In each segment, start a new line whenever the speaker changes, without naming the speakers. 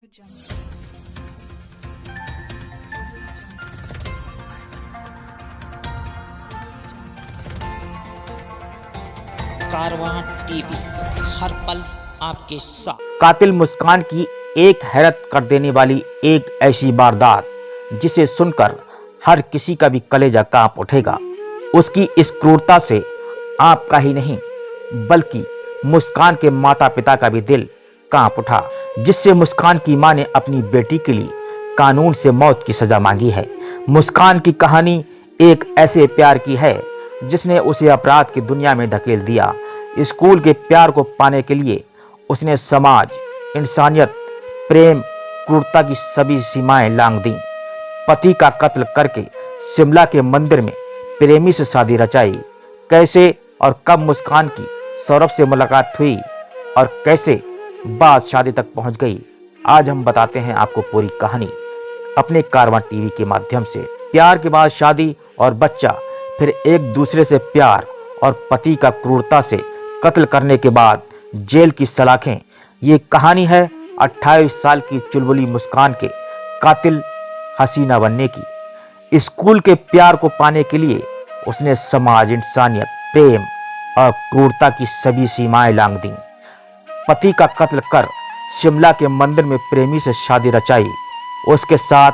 कारवां TV, हर पल आपके साथ।
कातिल मुस्कान की एक हैरत कर देने वाली एक ऐसी वारदात जिसे सुनकर हर किसी का भी कलेजा कांप उठेगा। उसकी इस क्रूरता से आपका ही नहीं बल्कि मुस्कान के माता पिता का भी दिल कांप उठा, जिससे मुस्कान की मां ने अपनी बेटी के लिए कानून से मौत की सजा मांगी है। मुस्कान की कहानी एक ऐसे प्यार की है जिसने उसे अपराध की दुनिया में धकेल दिया। स्कूल के प्यार को पाने के लिए उसने समाज, इंसानियत, प्रेम, क्रूरता की सभी सीमाएं लांघ दी। पति का कत्ल करके शिमला के मंदिर में प्रेमी से शादी रचाई। कैसे और कब मुस्कान की सौरभ से मुलाकात हुई और कैसे बात शादी तक पहुंच गई, आज हम बताते हैं आपको पूरी कहानी अपने कारवां टीवी के माध्यम से। प्यार के बाद शादी और बच्चा, फिर एक दूसरे से प्यार और पति का क्रूरता से कत्ल करने के बाद जेल की सलाखें। ये कहानी है 28 साल की चुलबुली मुस्कान के कातिल हसीना बनने की। स्कूल के प्यार को पाने के लिए उसने समाज, इंसानियत, प्रेम और क्रूरता की सभी सीमाएं लांघ दी। पति का कत्ल कर शिमला के मंदिर में प्रेमी से शादी रचाई, उसके साथ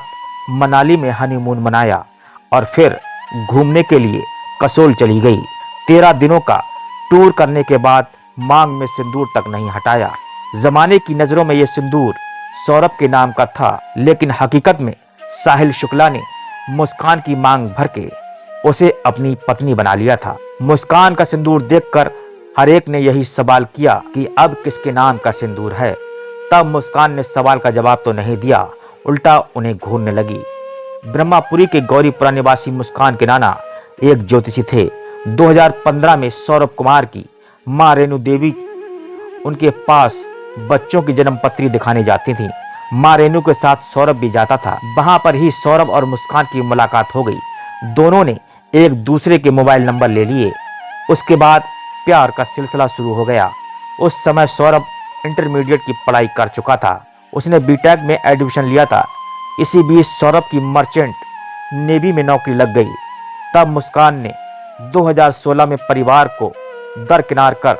मनाली में हनीमून मनाया और फिर घूमने के लिए कसोल चली गई। 13 दिनों का टूर करने के बाद मांग में सिंदूर तक नहीं हटाया। जमाने की नजरों में यह सिंदूर सौरभ के नाम का था, लेकिन हकीकत में साहिल शुक्ला ने मुस्कान की मांग भर के उसे अपनी पत्नी बना लिया था। मुस्कान का सिंदूर देखकर हर एक ने यही सवाल किया कि अब किसके नाम का सिंदूर है। तब मुस्कान ने सवाल का जवाब तो नहीं दिया, उल्टा उन्हें घूरने लगी। ब्रह्मापुरी के गौरीपुरा निवासी मुस्कान के नाना एक ज्योतिषी थे। 2015 में सौरभ कुमार की मां रेणु देवी उनके पास बच्चों की जन्म पत्री दिखाने जाती थी। मां रेणु के साथ सौरभ भी जाता था। वहां पर ही सौरभ और मुस्कान की मुलाकात हो गई। दोनों ने एक दूसरे के मोबाइल नंबर ले लिए। उसके बाद प्यार का सिलसिला शुरू हो गया। उस समय सौरभ इंटरमीडिएट की पढ़ाई कर चुका था। उसने बीटेक में एडमिशन लिया था। इसी बीच सौरभ की मर्चेंट नेवी में नौकरी लग गई। तब मुस्कान ने 2016 में परिवार को दरकिनार कर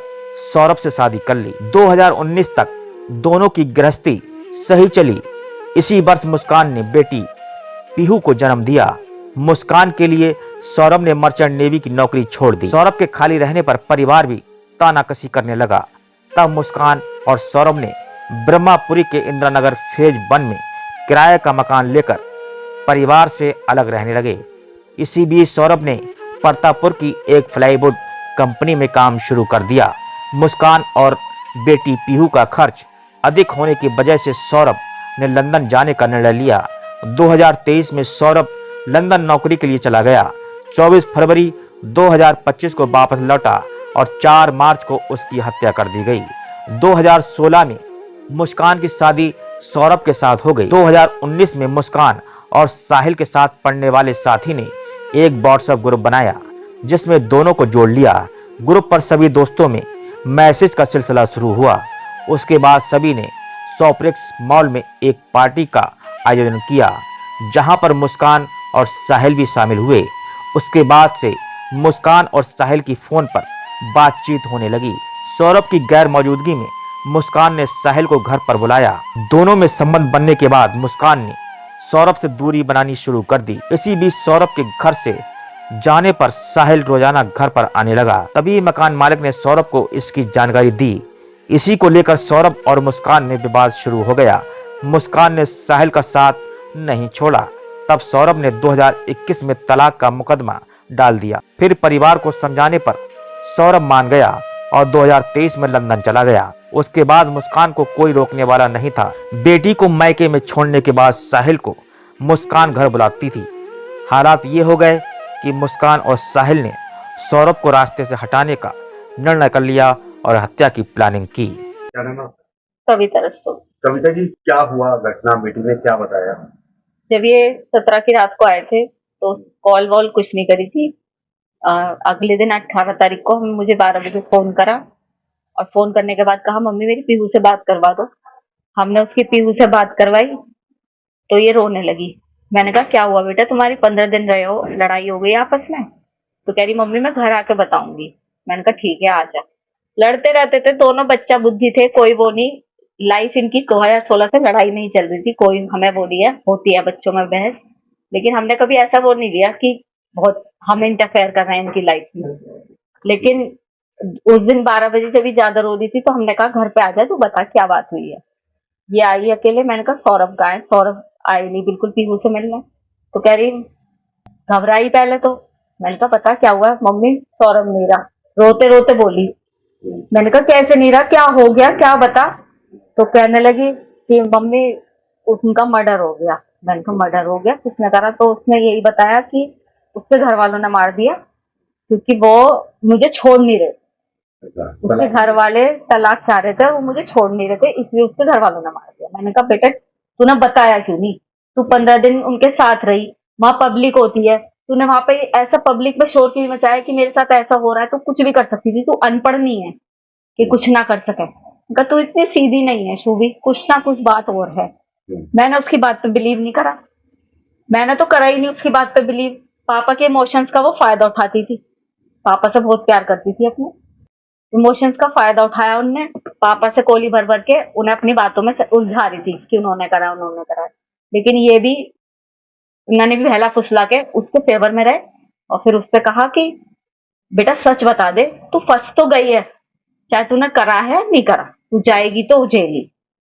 सौरभ से शादी कर ली। 2019 तक दोनों की गृहस्थी सही चली। इसी वर्ष मुस्कान ने बेटी पीहू को जन्म दिया। मुस्कान के लिए सौरभ ने मर्चेंट नेवी की नौकरी छोड़ दी। सौरभ के खाली रहने पर परिवार भी तानाकसी करने लगा। तब मुस्कान और सौरभ ने ब्रह्मापुरी के इंदिरानगर फेज 1 में किराए का मकान लेकर परिवार से अलग रहने लगे। इसी बीच सौरभ ने प्रतापपुर की एक प्लाईवुड कंपनी में काम शुरू कर दिया। मुस्कान और बेटी पीहू का खर्च अधिक होने की वजह से सौरभ ने लंदन जाने का निर्णय लिया। 2023 में सौरभ लंदन नौकरी के लिए चला गया। 24 फरवरी 2025 को वापस लौटा और 4 मार्च को उसकी हत्या कर दी गई। 2016 में मुस्कान की शादी सौरभ के साथ हो गई। 2019 में मुस्कान और साहिल के साथ पढ़ने वाले साथी ने एक व्हाट्सएप ग्रुप बनाया जिसमें दोनों को जोड़ लिया। ग्रुप पर सभी दोस्तों में मैसेज का सिलसिला शुरू हुआ। उसके बाद सभी ने सॉप्रेक्स मॉल में एक पार्टी का आयोजन किया जहां पर मुस्कान और साहिल भी शामिल हुए। उसके बाद से मुस्कान और साहिल की फोन पर बातचीत होने लगी। सौरभ की गैर मौजूदगी में मुस्कान ने साहिल को घर पर बुलाया। दोनों में संबंध बनने के बाद मुस्कान ने सौरभ से दूरी बनानी शुरू कर दी। इसी बीच सौरभ के घर से जाने पर साहिल रोजाना घर पर आने लगा। तभी मकान मालिक ने सौरभ को इसकी जानकारी दी। इसी को लेकर सौरभ और मुस्कान में विवाद शुरू हो गया। मुस्कान ने साहिल का साथ नहीं छोड़ा। तब सौरभ ने 2021 में तलाक का मुकदमा डाल दिया। फिर परिवार को समझाने पर सौरभ मान गया और 2023 में लंदन चला गया। उसके बाद मुस्कान को कोई रोकने वाला नहीं था। बेटी को मायके में छोड़ने के बाद साहिल को मुस्कान घर बुलाती थी। हालात ये हो गए कि मुस्कान और साहिल ने सौरभ को रास्ते से हटाने का निर्णय कर लिया और हत्या की प्लानिंग की।
क्या नाम है?
कविता रस्तोगी।
कविता जी, क्या हुआ घटना? बेटी ने क्या बताया?
जब ये 17 की रात को आए थे तो कॉल वॉल कुछ नहीं करी थी। अगले दिन 18 तारीख को मुझे 12 बजे फोन करा और फोन करने के बाद कहा मम्मी मेरी पीहू से बात करवा दो। हमने उसकी पीहू से बात करवाई तो ये रोने लगी। मैंने कहा क्या हुआ बेटा, तुम्हारी 15 दिन रहे हो, लड़ाई हो गई आपस में? तो कह रही मम्मी मैं घर आके बताऊंगी। मैंने कहा ठीक है आ जा। लड़ते रहते थे दोनों, बच्चा बुद्धि थे, कोई वो नहीं। लाइफ इनकी 2016 से लड़ाई नहीं चल रही थी, कोई हमें वो नहीं है, होती है बच्चों में बहस, लेकिन हमने कभी ऐसा वो नहीं लिया कि बहुत हम इंटरफेयर कर रहे हैं इनकी लाइफ में। लेकिन उस दिन 12 बजे से भी ज्यादा रो रही थी तो हमने कहा घर पे आ जा, तू बता क्या बात हुई है। ये आई अकेले। मैंने कहा सौरभ कहाँ है? सौरभ आई नहीं बिल्कुल पीहू से मिलने। तो कह रही घबराई पहले तो। मैंने कहा पता क्या हुआ? मम्मी सौरभ नहीं रहा, रोते रोते बोली। मैंने कहा कैसे नहीं रहा, क्या हो गया, क्या बता? तो कहने लगी कि मम्मी उनका मर्डर हो गया। मैंने कहा मर्डर हो गया, किसने करा? तो उसने यही बताया कि उसके घर वालों ने मार दिया क्योंकि वो मुझे छोड़ नहीं रहे। उसके घर वाले तलाक चाह रहे थे, वो मुझे छोड़ नहीं रहे थे, इसलिए उसके घर वालों ने मार दिया। मैंने कहा बेटा तूने बताया क्यों नहीं? तू 15 दिन उनके साथ रही, वहां पब्लिक होती है, तूने वहां पे ऐसा पब्लिक में शोर क्यों मचाया कि मेरे साथ ऐसा हो रहा है? तू कुछ भी कर सकती थी, तू अनपढ़ नहीं है कि कुछ ना कर सके। कहा तू इतनी सीधी नहीं है शूभी, कुछ ना कुछ बात और है। मैंने उसकी बात पे बिलीव नहीं करा, मैंने तो करा ही नहीं उसकी बात पे बिलीव। पापा के इमोशंस का वो फायदा उठाती थी, पापा से बहुत प्यार करती थी, अपने इमोशंस का फायदा उठाया उनने। पापा से कोली भर भर के उन्हें अपनी बातों में उलझा रही थी कि उन्होंने करा उन्होंने करा। लेकिन ये भी उन्होंने भी बहला फुसला के उसके फेवर में रहे और फिर उससे कहा कि बेटा सच बता दे, तू फंस तो गई है, चाहे तूने करा है नहीं करा, तू जाएगी तो जेल ही।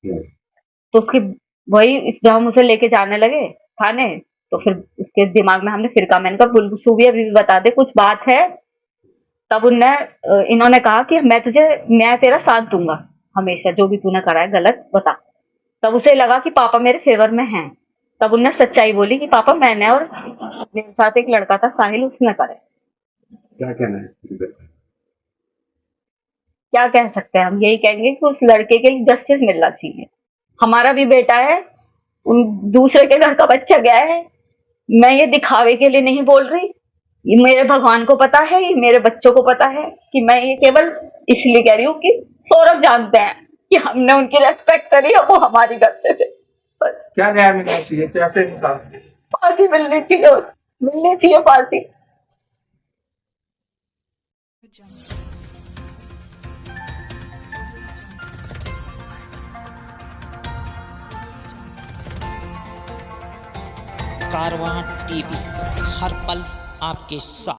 तो उसकी वही जब हम उसे लेके जाने लगे थाने तो फिर उसके दिमाग में हमने फिर मैंने कहा सूबी अभी भी बता दे कुछ बात है। तब इन्होंने कहा कि मैं तेरा साथ दूंगा हमेशा, जो भी तूने करा है गलत बता। तब उसे लगा कि पापा मेरे फेवर में हैं। तब उन्हें सच्चाई बोली कि पापा मैंने और मेरे साथ एक लड़का था साहिल, उसने करे।
क्या कहना है?
क्या कह सकते हैं हम? यही कहेंगे कि उस लड़के के लिए जस्टिस मिलना चाहिए। हमारा भी बेटा है, उन दूसरे के घर का बच्चा गया है। मैं ये दिखावे के लिए नहीं बोल रही, ये मेरे भगवान को पता है, ये मेरे बच्चों को पता है कि मैं ये केवल इसलिए कह रही हूँ कि सौरभ जानते हैं कि हमने उनकी रेस्पेक्ट करी और वो हमारी करते थे। बस
क्या न्याय मिलना चाहिए? कैसे
फांसी मिलनी चाहिए फांसी।
कारवां टीवी, हर पल आपके साथ।